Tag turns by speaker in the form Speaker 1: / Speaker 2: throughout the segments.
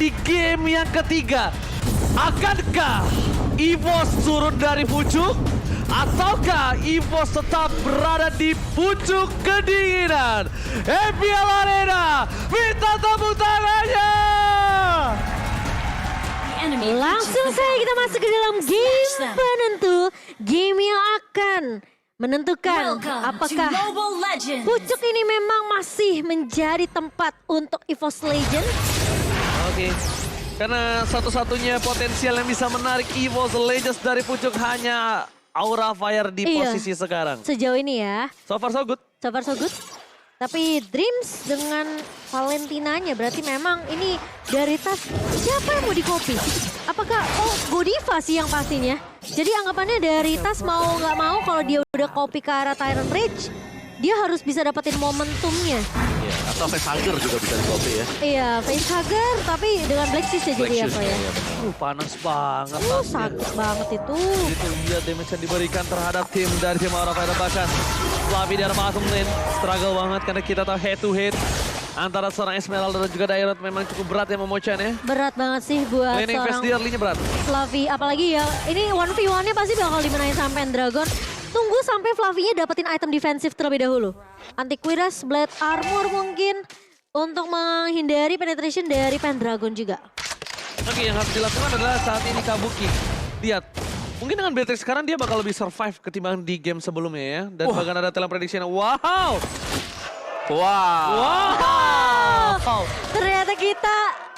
Speaker 1: di game yang ketiga. Akankah EVOS turun dari pucuk? Ataukah EVOS tetap berada di pucuk kedinginan? MPL Arena, minta tepuk tangannya!
Speaker 2: Langsung saja kita masuk ke dalam game penentu. Game yang akan menentukan apakah pucuk ini memang masih menjadi tempat untuk EVOS Legends.
Speaker 1: Oke. Karena satu-satunya potensial yang bisa menarik EVOS Legends dari pucuk hanya Aura Fire di posisi sekarang.
Speaker 2: Sejauh ini ya.
Speaker 1: So far so good.
Speaker 2: So far so good. Tapi Dreams dengan Valentinanya berarti memang ini dari tas siapa yang mau di-copy? Apakah Godiva sih yang pastinya? Jadi anggapannya dari tas mau nggak mau kalau dia udah copy ke arah Tyrant Bridge, dia harus bisa dapetin momentumnya.
Speaker 3: Iya, atau Facehugger juga bisa di-copy ya.
Speaker 2: Iya, Facehugger tapi dengan Black Shoes ya jadi apa ya?
Speaker 1: Panas banget.
Speaker 2: Sakit banget itu.
Speaker 1: Itu lihat damage yang diberikan terhadap tim dari tim Aura Fire bahkan. Flavi di arah bottom lane, struggle banget karena kita tahu head to head antara seorang Esmeralda dan juga Dairot memang cukup berat ya Momochan ya.
Speaker 2: Berat banget sih buat
Speaker 1: Laning
Speaker 2: seorang
Speaker 1: Fast early-nya berat.
Speaker 2: Flavi, apalagi ya ini 1v1-nya pasti bakal dimenangin sampai Dragon. Tunggu sampai Flavinya dapetin item defensif terlebih dahulu. Antiquitas, Blade Armor mungkin untuk menghindari penetration dari Pendragon juga.
Speaker 1: Oke, yang harus dilakukan adalah saat ini Kabuki. Lihat, mungkin dengan Beatrix sekarang dia bakal lebih survive ketimbang di game sebelumnya ya. Dan bahkan ada talent prediction. Wow!
Speaker 2: Wow! Ternyata kita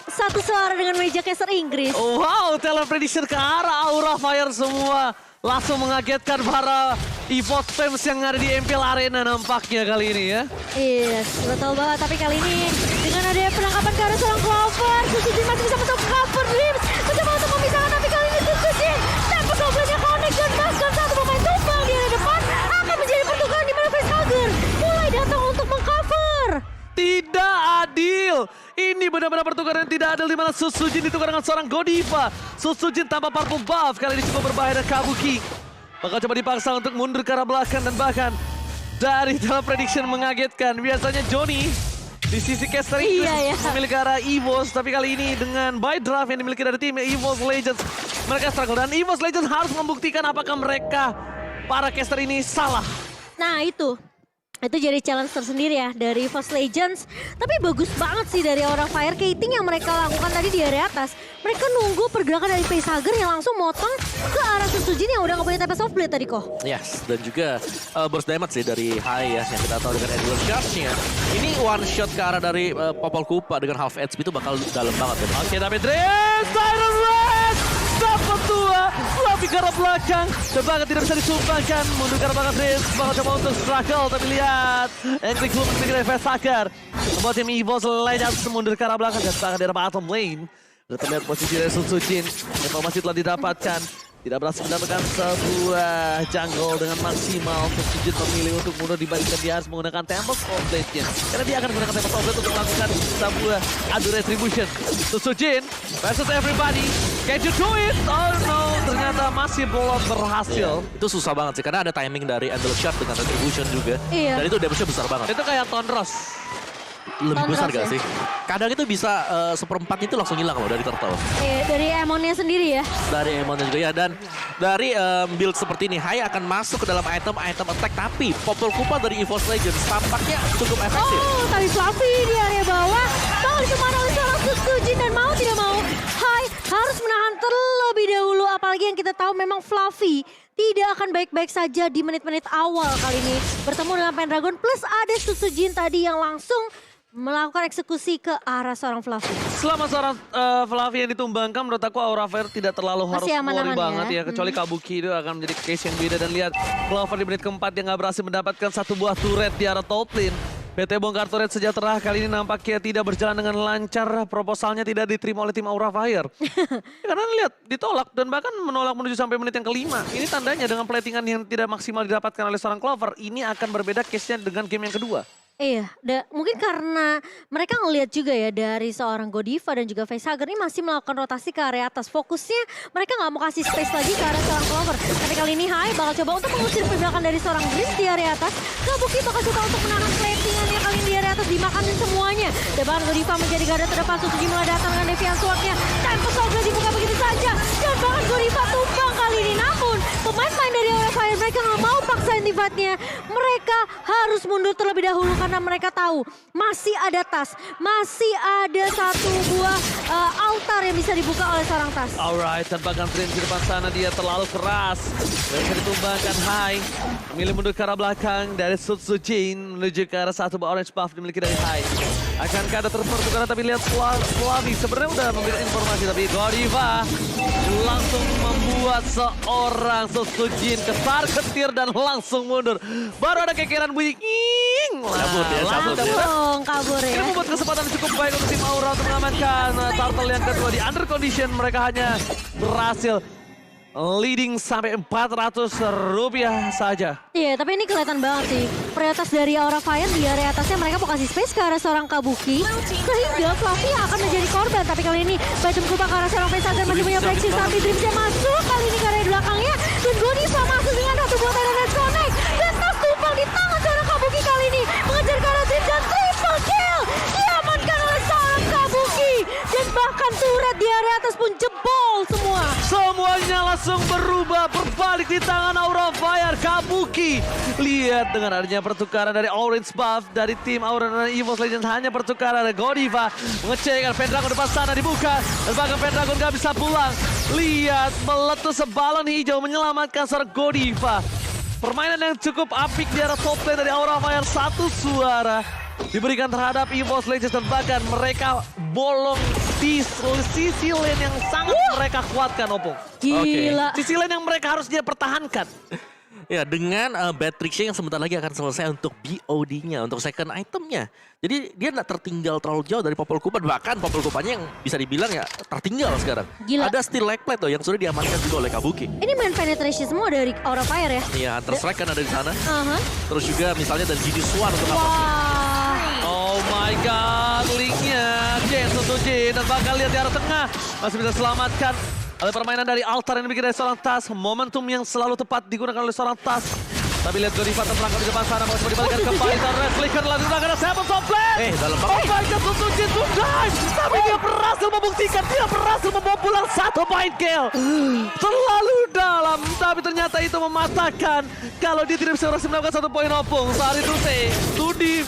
Speaker 2: satu suara dengan meja caster Inggris.
Speaker 1: Wow, talent prediction ke arah Aura Fire semua. Langsung mengagetkan para EVOS fans yang ada di MPL Arena nampaknya kali ini ya.
Speaker 2: Yes, betul banget. Tapi kali ini dengan adanya penangkapan ke arah seorang Clover, Susujin masih bisa untuk cover Dreams. Mencoba untuk memisahkan, tapi kali ini Susujin dapat double-nya connect dan bahkan satu pemain tumbang di area depan akan menjadi pertukaran di mana Facehugger mulai datang untuk mengcover.
Speaker 1: Tidak adil. Ini benar-benar pertukaran yang tidak adil di mana Susujin ditukar dengan seorang Godiva. Susujin tanpa purple buff kali ini cukup berbahaya dan Kabuki bakal coba dipaksa untuk mundur ke arah belakang dan bahkan dari dalam prediction mengagetkan. Biasanya Johnny di sisi caster itu memiliki arah EVOS, tapi kali ini dengan buy draft yang dimiliki dari tim EVOS Legends mereka struggle dan EVOS Legends harus membuktikan apakah mereka para caster ini salah.
Speaker 2: Nah itu jadi challenge tersendiri ya dari EVOS Legends. Tapi bagus banget sih dari Aura Fire Kating yang mereka lakukan tadi di area atas. Mereka nunggu pergerakan dari Facehugger yang langsung motong ke arah Susujin yang udah gak punya TP soft blade tadi kok.
Speaker 3: Yes, dan juga burst damage sih dari Hai ya yang kita tahu dengan Edward Charge-nya. Ini one shot ke arah dari Popol Kupa dengan half HP itu bakal dalam banget ya.
Speaker 1: Oke, tapi Dreams, Tyrant Red dapat dua. Flavi ke arah belakang. Coba tidak bisa disumbangkan. Mundur ke arah belakang Dreams. Bakal coba untuk struggle, tapi lihat. Enclik Bloom dari Facehugger. Membuat tim EVOS Legends mundur ke arah belakang. Dan bahkan di arah bottom lane. Sudah terlihat posisi dari Susujin. Informasi telah didapatkan. Tidak berhasil mendapatkan sebuah jungle dengan maksimal. Susujin memilih untuk mundur dibandingkan dia harus menggunakan Temple Soul Blade-nya. Karena dia akan menggunakan Temple Soul Blade untuk melakukan sebuah adu retribution. Susujin versus everybody. Can you do it? Oh no, ternyata masih belum berhasil.
Speaker 3: Itu susah banget sih karena ada timing dari Angel Shot dengan retribution juga.
Speaker 2: Iya.
Speaker 3: Dan itu damage-nya besar banget.
Speaker 1: Itu kayak Tonros.
Speaker 3: Lebih besar gak
Speaker 2: ya?
Speaker 3: sih? Kadang itu bisa seperempatnya itu langsung hilang loh dari turtle.
Speaker 2: Dari Emonnya sendiri ya.
Speaker 3: Dari Emonnya juga ya, dan dari build seperti ini Hai akan masuk ke dalam item attack, tapi Popol Kupa dari EVOS Legends tampaknya cukup efektif.
Speaker 2: Oh, tapi Fluffy di area bawah bakal dikemana oleh seorang Susujin dan mau tidak mau Hai harus menahan terlebih dahulu, apalagi yang kita tahu memang Fluffy tidak akan baik-baik saja di menit-menit awal kali ini bertemu dengan Pendragon plus ada Susujin tadi yang langsung melakukan eksekusi ke arah seorang Fluffy.
Speaker 1: Selama seorang Fluffy yang ditumbangkan, menurut aku Aura Fire tidak terlalu harus worry banget ya. Kecuali Kabuki itu akan menjadi case yang beda. Dan lihat Clover di menit keempat yang gak berhasil mendapatkan satu buah turret di arah top lane. PT Bongkar Turret Sejahtera kali ini nampaknya tidak berjalan dengan lancar. Proposalnya tidak diterima oleh tim Aura Fire. Karena lihat ditolak dan bahkan menolak menuju sampai menit yang kelima. Ini tandanya dengan platingan yang tidak maksimal didapatkan oleh seorang Clover. Ini akan berbeda case-nya dengan game yang kedua.
Speaker 2: Iya, mungkin karena mereka ngelihat juga ya dari seorang Godiva dan juga Facehugger ini masih melakukan rotasi ke area atas. Fokusnya mereka nggak mau kasih space lagi ke arah seorang Clover. Tapi kali ini Hai bakal coba untuk mengusir pergerakan dari seorang Dreams di area atas. Kabuki bakal coba untuk menahan platingannya kali ini di area atas, dimakanin semuanya. Dan bahkan Godiva menjadi garda terdepan, Susujin mulai datang dengan Deviant Sword. Mereka nggak mau paksain teamfight-nya. Mereka harus mundur terlebih dahulu karena mereka tahu masih ada tas. Masih ada satu buah altar yang bisa dibuka oleh seorang tas.
Speaker 1: Alright, tampakan Trin di depan sana dia terlalu keras. Bisa ditumbangkan Hai. Memilih mundur ke arah belakang dari Sutsu Jin menuju ke arah satu buah orange buff dimiliki dari Hai. Akankah ada terus pertukaran tapi lihat Flavi sebenarnya udah memberikan informasi tapi Godiva langsung membuat seorang Sutsu Jin ketar-ketir dan langsung mundur. Baru ada kekiran bunyi
Speaker 3: Kabur dia, cabut dia.
Speaker 2: Langsung kabur
Speaker 1: Ini
Speaker 2: ya.
Speaker 1: membuat kesempatan cukup baik untuk tim Aura untuk mengamankan turtle yang kedua di under condition. Mereka hanya berhasil leading sampai 400 rupiah saja.
Speaker 2: Iya, tapi ini kelihatan banget sih. Prioritas dari Aura Fire di area atasnya mereka mau kasih space ke arah seorang Kabuki. Sehingga Fluffy akan menjadi korban. Tapi kali ini Bajum Kupa ke arah seorang Faisal dan masih punya breakshift. Tapi Dreamsnya masuk kali ini ke area belakangnya. Dan Godiva masuk dengan satu buah Tyrant Connect. Dan tas tumpang di tangan seorang Kabuki kali ini. Mengejar ke arah Dream dan triple kill. Diamankan oleh seorang Kabuki. Dan bahkan turret di area atas pun jebol semua.
Speaker 1: Semuanya langsung berubah, berbalik di tangan Aura Fire. Kabuki. Lihat dengan adanya pertukaran dari Orange Buff dari tim Aura dan EVOS Legends. Hanya pertukaran dari Godiva. Mengecek Pendragon depan sana dibuka. Dan bahkan Pendragon gak bisa pulang. Lihat meletus sebalon hijau menyelamatkan seorang Godiva. Permainan yang cukup apik di arah top lane dari Aura Fire. Satu suara diberikan terhadap EVOS Legends dan bahkan mereka bolong di sisi lane yang sangat mereka kuatkan, Opung.
Speaker 2: Gila.
Speaker 1: Sisi lane yang mereka harus dia pertahankan.
Speaker 3: Ya, dengan bad tricksnya yang sebentar lagi akan selesai untuk BOD-nya, untuk second itemnya. Jadi dia nggak tertinggal terlalu jauh dari Popol Kupa. Bahkan Popol Kupanya yang bisa dibilang ya tertinggal sekarang.
Speaker 2: Gila.
Speaker 3: Ada Steel Leg Plate tuh yang sudah diamankan juga oleh Kabuki.
Speaker 2: Ini main penetration semua dari Aura Fire ya?
Speaker 3: Iya, Hunter Strike kan ada di sana.
Speaker 2: Aha.
Speaker 3: Terus juga misalnya dari Genius Swan untuk apa?
Speaker 2: Wah.
Speaker 1: Oh my god, linknya Jin untuk Jin dan bakal lihat di arah tengah. Masih bisa selamatkan oleh permainan dari altar yang dibikin dari seorang tas. Momentum yang selalu tepat digunakan oleh seorang tas. Tapi lihat Godiva terperangkap di depan sana. Mau coba dibalikan kembali. Dan flicker lagi belakang ada Seven Top Flame.
Speaker 3: Dalam
Speaker 1: Oh my god, untuk Jin to dive. Tapi dia berhasil membuktikan. Dia berhasil membawa pulang satu point kill. Terlalu dalam. Tapi ternyata itu mematahkan. Kalau dia tidak bisa berhasil mendapatkan satu poin Opung. Saat itu Tudi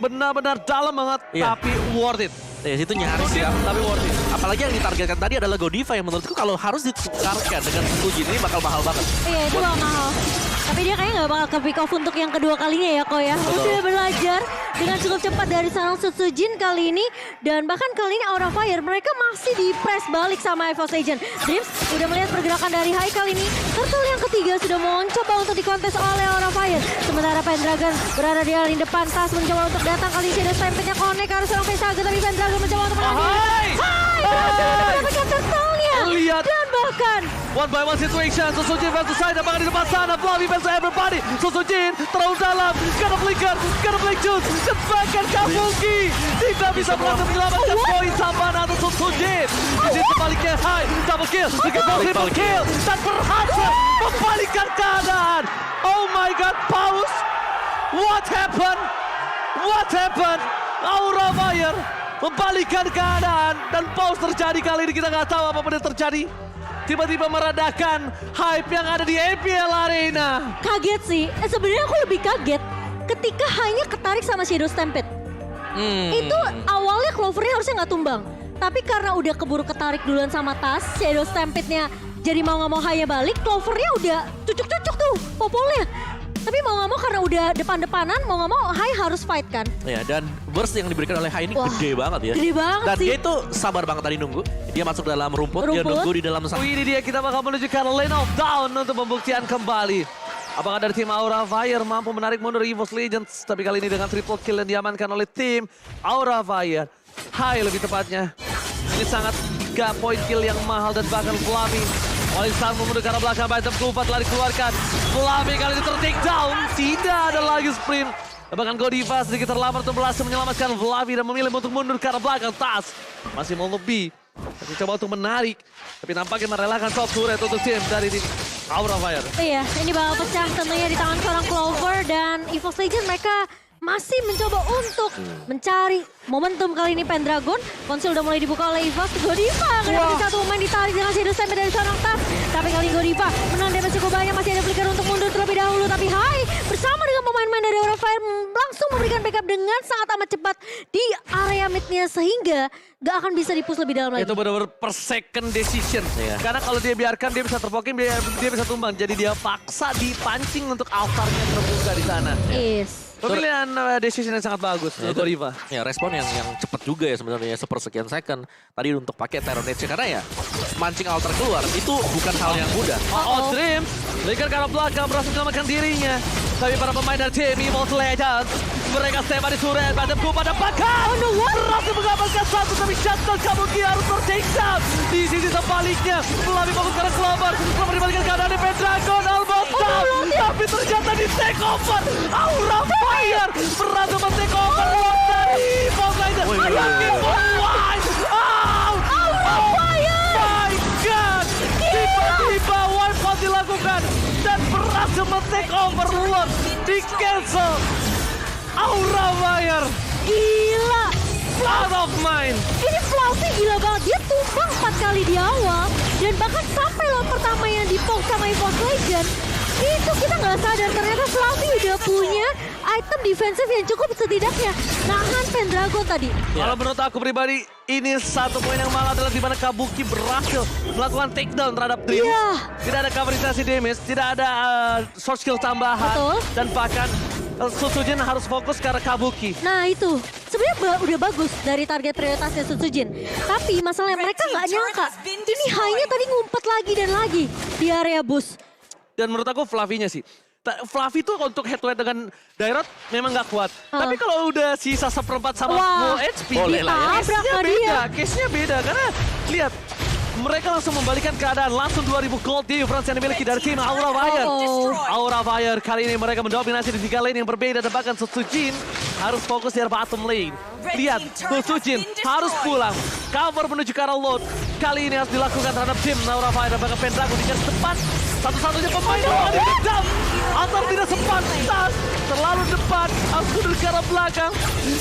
Speaker 1: benar-benar dalam banget.
Speaker 3: Iya.
Speaker 1: Tapi worth it.
Speaker 3: Ya, itu nyaris ya.
Speaker 1: Tapi worth it.
Speaker 3: Apalagi yang ditargetkan tadi adalah Godiva yang menurutku kalau harus ditukarkan dengan Sukujin ini bakal mahal banget.
Speaker 2: Iya, itu bakal mahal. Tapi dia kayaknya nggak bakal ke pick off untuk yang kedua kalinya ya, Ko ya.
Speaker 3: Betul.
Speaker 2: Udah belajar dengan cukup cepat dari seorang Sutsujin kali ini. Dan bahkan kali ini Aura Fire, mereka masih di press balik sama EVOS Legends. Dreams udah melihat pergerakan dari Hai kali ini. Turtle yang ketiga sudah mau mencoba untuk dikontes oleh Aura Fire. Sementara Pendragon berada di lini depan. Tas mencoba untuk datang kali ini. Shadow Stampede-nya connect ke arah seorang Vesaga. Tapi Pendragon mencoba untuk menang.
Speaker 1: Hai!
Speaker 2: Hai! Berhasil mendapatkan turtle-nya.
Speaker 1: Lihat.
Speaker 2: Dan bahkan
Speaker 1: One by one situation, Susujin versus Sai dan bahkan di depan sana, Flavi versus everybody. Susujin terlalu dalam, kena flicker, kena flick juice, kebaikan Kabuki. Tidak bisa berhasil menyelamatkan poin tambahan untuk Susujin. Di sisi sebaliknya Hai, double kill, triple kill, dan berhasil membalikkan keadaan. Oh my god, pause. What happened? What happened? Aura Fire membalikkan keadaan dan pause terjadi kali ini, kita nggak tahu apa yang terjadi. Tiba-tiba meredakan hype yang ada di APL Arena.
Speaker 2: kaget sih. Sebenarnya aku lebih kaget ketika hanya ketarik sama Shadow Stampede. Itu awalnya Clover-nya harusnya nggak tumbang. Tapi karena udah keburu ketarik duluan sama Tas, Shadow Stampede-nya jadi mau nggak mau hanya balik, Clover-nya udah cucuk-cucuk tuh popolnya. Tapi mau nggak mau karena udah depan-depanan, mau nggak mau Hai harus fight kan.
Speaker 3: Ya, dan burst yang diberikan oleh Hai ini
Speaker 2: Wah,
Speaker 3: gede banget ya.
Speaker 2: gede banget
Speaker 3: dan
Speaker 2: sih.
Speaker 3: dia itu sabar banget tadi nunggu. Dia masuk dalam rumput, dia nunggu di dalam
Speaker 1: Oh, ini dia, kita bakal menuju ke lane of down untuk pembuktian kembali. Apakah dari tim Aura Fire mampu menarik mundur EVOS Legends? Tapi kali ini dengan triple kill yang diamankan oleh tim Aura Fire. Hai lebih tepatnya. Ini sangat 3 poin kill yang mahal dan bahkan Flavi Walisan memundur ke arah belakang, Bajam Kupa telah dikeluarkan. Flavi kali ini ter-take down, tidak ada lagi sprint. Bahkan Godiva sedikit terlambat untuk berhasil menyelamatkan Flavi dan memilih untuk mundur ke arah belakang. Tas masih mau lebih, masih coba untuk menarik. Tapi nampaknya merelakan top turret untuk tim dari tim Aura Fire.
Speaker 2: Iya, ini bakal pecah tentunya di tangan seorang Clover dan EVOS Legends mereka masih mencoba untuk mencari momentum kali ini Pendragon. Konsil udah mulai dibuka oleh Ivas. Godiva ngedapetin satu pemain ditarik dengan Shadow Stamp dari seorang Tas. Tapi kali ini Godiva menang damage cukup banyak. Masih ada flicker untuk mundur terlebih dahulu. Tapi Hai bersama dengan pemain-pemain dari Aura Fire langsung memberikan backup dengan sangat amat cepat di area midnya. Sehingga gak akan bisa di-push lebih dalam lagi.
Speaker 1: Itu benar-benar per second decision.
Speaker 3: Iya.
Speaker 1: Karena kalau dia biarkan dia bisa terpoking, dia bisa tumbang. Jadi dia paksa dipancing untuk altarnya terbuka di sana.
Speaker 2: Yes.
Speaker 1: Pemilihan decision yang sangat bagus untuk Godiva.
Speaker 3: Ya respon yang cepat juga ya sebenarnya sepersekian second tadi untuk pakai Terror Nage karena ya mancing altar keluar itu bukan hal yang mudah.
Speaker 1: Oh, Dreams. Liker ke arah belakang berhasil menyelamatkan dirinya. Tapi para pemain dari tim Evil Legends mereka step di suret padamku pada bakal. Berhasil mengamankan satu tapi Shuttle Kabuki harus ter-take down. Di sisi sebaliknya Flavi fokus ke arah Clover. Clover dibalikan keadaan di Pendragon almost down. Tapi ternyata di take over. Aura Fire berhasil men-take over dari Evil Legends. Aura Fire! My God! Tiba-tiba wipe out dilakukan dan berhasil men-take over Lord di cancel. Aura Fire!
Speaker 2: Gila.
Speaker 1: Out of mind!
Speaker 2: Ini Fluffy gila banget. Dia tumbang 4 kali di awal. Dan bahkan sampai lawan pertama yang di-poke sama Evos Legend. Itu kita nggak sadar. Ternyata Fluffy udah punya item defensif yang cukup setidaknya nahan Pendragon tadi.
Speaker 1: Kalau menurut aku pribadi, ini satu poin yang malah adalah di mana Kabuki berhasil melakukan takedown terhadap Dreams.
Speaker 2: Iya.
Speaker 1: Tidak ada coverisasi damage, tidak ada short skill tambahan.
Speaker 2: Betul.
Speaker 1: Dan bahkan Sutsujin harus fokus ke arah Kabuki.
Speaker 2: Nah itu, sebenarnya udah bagus dari target prioritasnya Sutsujin. Tapi masalahnya mereka nggak nyangka. Ini high-nya tadi ngumpet lagi dan lagi di area bus.
Speaker 1: Dan menurut aku Fluffy-nya sih. Fluffy tuh untuk head to head dengan Dairot memang nggak kuat. Tapi kalau udah sisa seperempat sama full HP,
Speaker 3: boleh lah ya.
Speaker 1: case-nya beda. Case-nya beda karena lihat mereka langsung membalikan keadaan. Langsung 2000 gold difference yang dimiliki dari tim Aura Fire. Aura Fire kali ini mereka mendominasi di 3 lane yang berbeda. Dan bahkan Sutsujin harus fokus di bottom lane. Lihat, Sutsujin harus pulang. Cover menuju ke arah Lord. Kali ini harus dilakukan terhadap tim Aura Fire. Dan bahkan Pendragon di garis depan. Satu-satunya pemain yang ada di dalam. Atau tidak sepantas. Terlalu depan. Harus mundur ke arah belakang.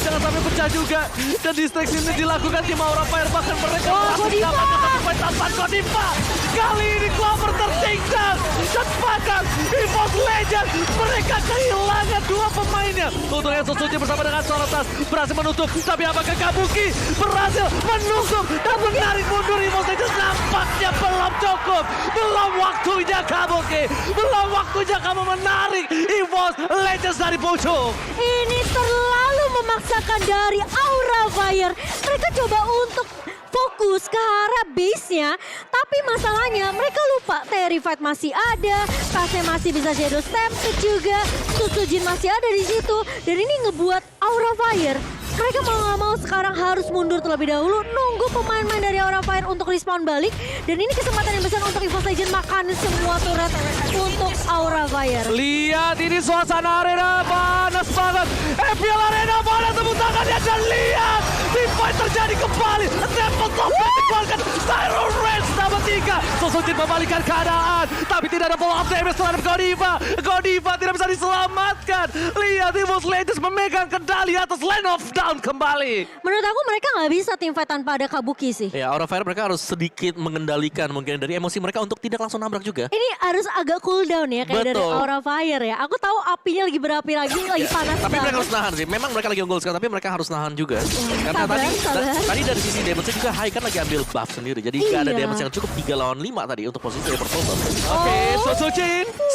Speaker 1: Jangan sampai pecah juga. Dan distraksi ini dilakukan tim Aura Fire. Bahkan mereka berhasil mendapatkan satu poin tambahan Godiva. Kali ini Clover tertinggal. Dan bahkan Evos Legends. Mereka kehilangan 2 pemainnya. Untungnya Sutsujin bersama dengan Sorotas berhasil menutup. Tapi apakah Kabuki berhasil menutup dan menarik mundur Evos Legends? Nampaknya belum cukup. Belum waktunya Kabuki. Belum waktunya kamu menarik Evos Legends dari pucuk.
Speaker 2: Ini terlalu memaksakan dari Aura Fire. Mereka coba untuk fokus ke arah base-nya. Tapi masalahnya mereka lupa Terrified masih ada. Tasnya masih bisa Shadow Stampede juga. Sutsujin masih ada di situ. Dan ini ngebuat Aura Fire mereka mau nggak mau sekarang harus mundur terlebih dahulu. Nunggu pemain-pemain dari Aura Fire untuk respawn balik. Dan ini kesempatan yang besar untuk Evos Legends makan semua turret untuk Aura Fire.
Speaker 1: Lihat ini suasana arena panas banget. FPL Arena mana tepuk tangannya dan lihat. Team fight terjadi kembali. Temple Top dikeluarkan. Tyro Rage nama 3. Sutsujin membalikan keadaan. Tapi tidak ada follow up damage terhadap Godiva. Godiva tidak bisa diselamatkan. Lihat Evos Legends memegang kendali atas Land of Down kembali.
Speaker 2: Menurut aku mereka nggak bisa team fight tanpa ada Kabuki sih.
Speaker 3: Ya Aura Fire mereka harus sedikit mengendalikan mungkin dari emosi mereka untuk tidak langsung nabrak juga.
Speaker 2: Ini harus agak cooldown ya kayak dari
Speaker 3: Betul.
Speaker 2: Aura Fire ya. Aku tahu apinya lagi berapi lagi panas
Speaker 3: Tapi mereka
Speaker 2: banget.
Speaker 3: harus nahan sih. Memang mereka lagi unggul sekali, tapi mereka harus nahan juga. Karena
Speaker 2: sabar, sabar.
Speaker 3: tadi dari sisi damage juga Hai kan lagi ambil buff sendiri. Jadi nggak ada
Speaker 2: Iya.
Speaker 3: damage yang cukup 3 lawan 5 tadi untuk posisi Evertober.
Speaker 1: Oke,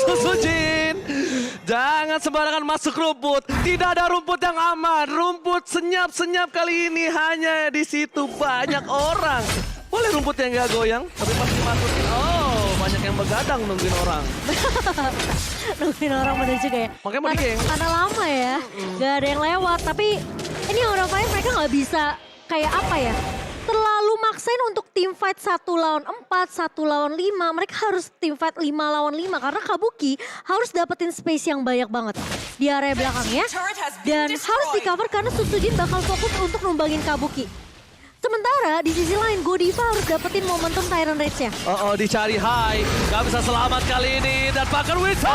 Speaker 1: Sutsujin. Jangan sembarangan masuk rumput. Tidak ada rumput yang aman. Rumput senyap-senyap kali ini hanya di situ banyak orang. Boleh rumput yang nggak goyang, tapi pas dimasukin, oh banyak yang begadang nungguin orang.
Speaker 2: Nungguin orang bener juga ya.
Speaker 1: Makanya mau digeng.
Speaker 2: Karena lama ya, gak ada yang lewat. Tapi ini Aura Fire mereka nggak bisa kayak apa ya, terlalu maksain untuk team fight 1 lawan 4, 1 lawan 5. Mereka harus team fight 5 lawan 5 karena Kabuki harus dapetin space yang banyak banget di area belakangnya. Dan harus di cover karena Sutsujin bakal fokus untuk numbangin Kabuki. Sementara di sisi lain Godiva harus dapetin momentum Tyrant Rage-nya.
Speaker 1: Dicari high. Gak bisa selamat kali ini. Dan bahkan Winter.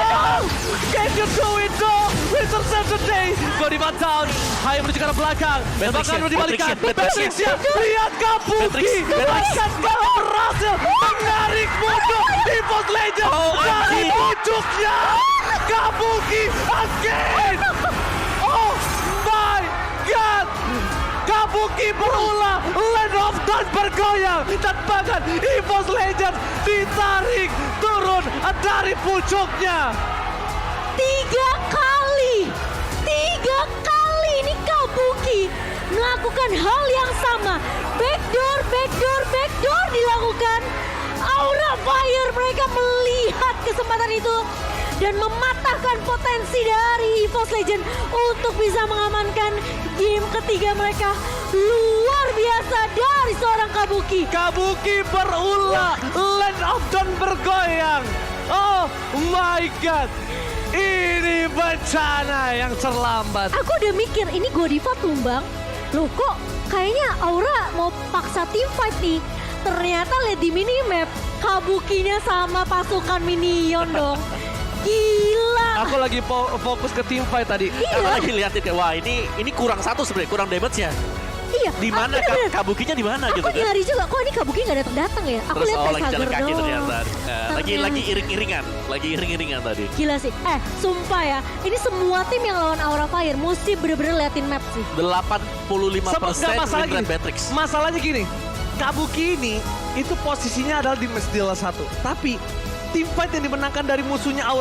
Speaker 1: Can you do it, though? Winter save the day. Godiva down. High menuju ke arah belakang. Dan bahkan
Speaker 3: Patrick,
Speaker 1: dibalikan.
Speaker 3: Patrick,
Speaker 1: Patrick, lihat Kabuki. Bahkan kalau berhasil menarik mundur EVOS Legends dari pucuknya. Kabuki again. Oh my god. Kabuki berulang, Land of Dawn bergoyang, dan bahkan EVOS Legends ditarik turun dari pucuknya.
Speaker 2: 3 kali ini Kabuki melakukan hal yang sama. Backdoor dilakukan. Aura Fire, mereka melihat kesempatan itu dan mematahkan potensi dari EVOS Legend untuk bisa mengamankan game ketiga mereka. Luar biasa dari seorang Kabuki.
Speaker 1: Kabuki berulang, Land of Dawn bergoyang. Oh my god, ini bencana yang terlambat.
Speaker 2: Aku udah mikir ini Godiva tumbang. Loh kok kayaknya Aura mau paksa team fight nih. Ternyata lihat di minimap Kabukinya sama pasukan minion dong. Gila.
Speaker 1: Aku lagi fokus ke team fight tadi.
Speaker 3: Aku
Speaker 2: Iya.
Speaker 3: lagi liatin kayak wah ini kurang satu sebenarnya, kurang damage-nya.
Speaker 2: Iya.
Speaker 3: Di mana
Speaker 2: bener-bener.
Speaker 3: Kabukinya di mana gitu
Speaker 2: Aku
Speaker 3: kan?
Speaker 2: nyari juga kok ini Kabuki gak datang ya. Aku
Speaker 3: Terus
Speaker 2: lihat
Speaker 3: lagi jalan
Speaker 2: Facehager
Speaker 3: kaki
Speaker 2: doang.
Speaker 3: ternyata. Lagi
Speaker 2: Ternyata.
Speaker 3: iring-iringan tadi.
Speaker 2: Gila sih. Sumpah ya. Ini semua tim yang lawan Aura Fire mesti bener-bener liatin map sih.
Speaker 3: 85%
Speaker 1: masalah
Speaker 3: win rate
Speaker 1: gini.
Speaker 3: Matrix.
Speaker 1: Masalahnya gini, Kabuki ini itu posisinya adalah di match deal 1. Tapi team fight yang dimenangkan dari musuhnya Aura